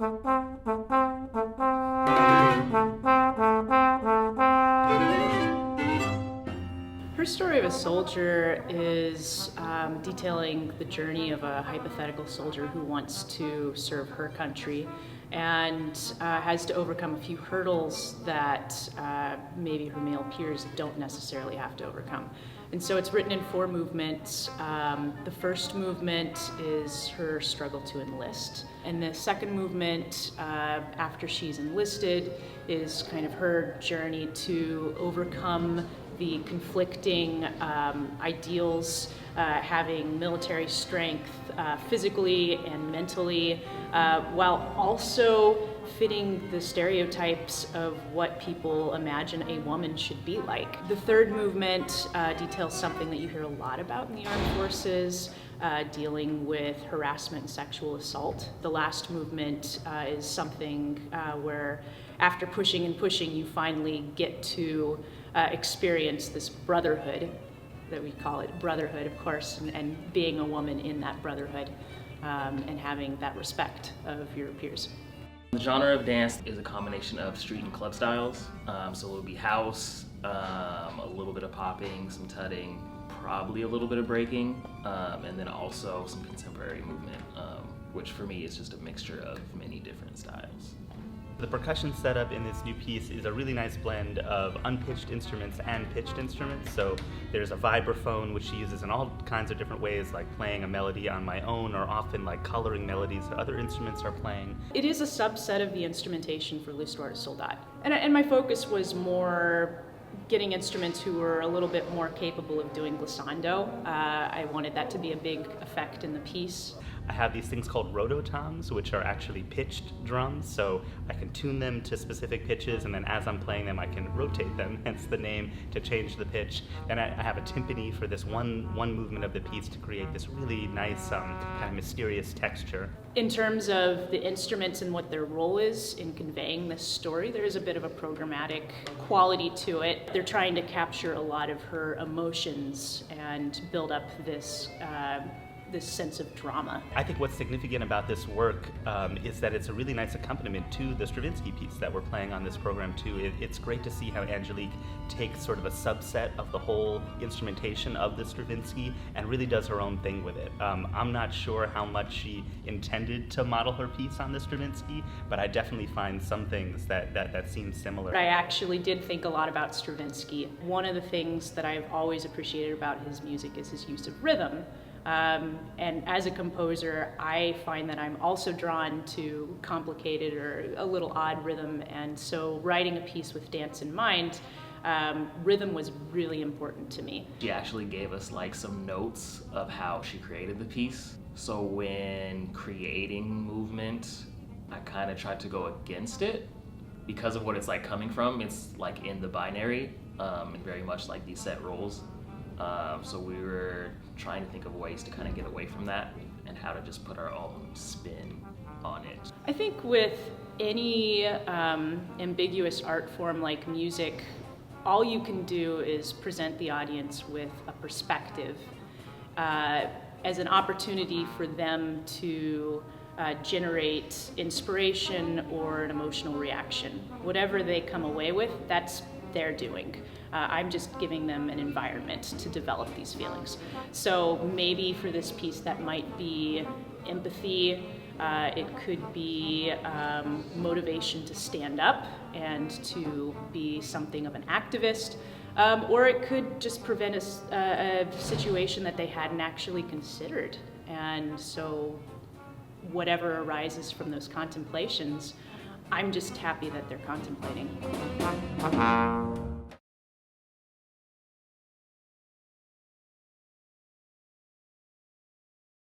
Her story of a soldier is detailing the journey of a hypothetical soldier who wants to serve her country and has to overcome a few hurdles that maybe her male peers don't necessarily have to overcome. And so it's written in 4 movements. The first movement is her struggle to enlist. And the second movement, after she's enlisted, is kind of her journey to overcome the conflicting ideals, having military strength physically and mentally, while also fitting the stereotypes of what people imagine a woman should be like. The third movement details something that you hear a lot about in the armed forces, dealing with harassment and sexual assault. The last movement is something where after pushing and pushing, you finally get to experience this brotherhood, that we call it brotherhood, of course, and being a woman in that brotherhood and having that respect of your peers. The genre of dance is a combination of street and club styles. So it would be house, a little bit of popping, some tutting, probably a little bit of breaking, and then also some contemporary movement, which for me is just a mixture of many different styles. The percussion setup in this new piece is a really nice blend of unpitched instruments and pitched instruments. So there's a vibraphone, which she uses in all kinds of different ways, like playing a melody on my own, or often like coloring melodies that other instruments are playing. It is a subset of the instrumentation for L'Histoire de Soldat. And my focus was more getting instruments who were a little bit more capable of doing glissando. I wanted that to be a big effect in the piece. I have these things called rototoms, which are actually pitched drums, so I can tune them to specific pitches, and then as I'm playing them, I can rotate them, hence the name, to change the pitch. And I have a timpani for this one movement of the piece to create this really nice, kind of mysterious texture. In terms of the instruments and what their role is in conveying this story, there is a bit of a programmatic quality to it. They're trying to capture a lot of her emotions and build up this sense of drama. I think what's significant about this work is that it's a really nice accompaniment to the Stravinsky piece that we're playing on this program too. It's great to see how Angelique takes sort of a subset of the whole instrumentation of the Stravinsky and really does her own thing with it. I'm not sure how much she intended to model her piece on the Stravinsky, but I definitely find some things that seem similar. I actually did think a lot about Stravinsky. One of the things that I've always appreciated about his music is his use of rhythm. And as a composer, I find that I'm also drawn to complicated or a little odd rhythm, and so writing a piece with dance in mind, rhythm was really important to me. She actually gave us like some notes of how she created the piece. So when creating movement, I kind of tried to go against it because of what it's like coming from. It's like in the binary and very much like these set rules. So we were trying to think of ways to kind of get away from that and how to just put our own spin on it. I think with any ambiguous art form like music, all you can do is present the audience with a perspective as an opportunity for them to generate inspiration or an emotional reaction. Whatever they come away with, that's their doing. I'm just giving them an environment to develop these feelings. So maybe for this piece that might be empathy, it could be motivation to stand up and to be something of an activist, or it could just prevent a situation that they hadn't actually considered. And so whatever arises from those contemplations, I'm just happy that they're contemplating.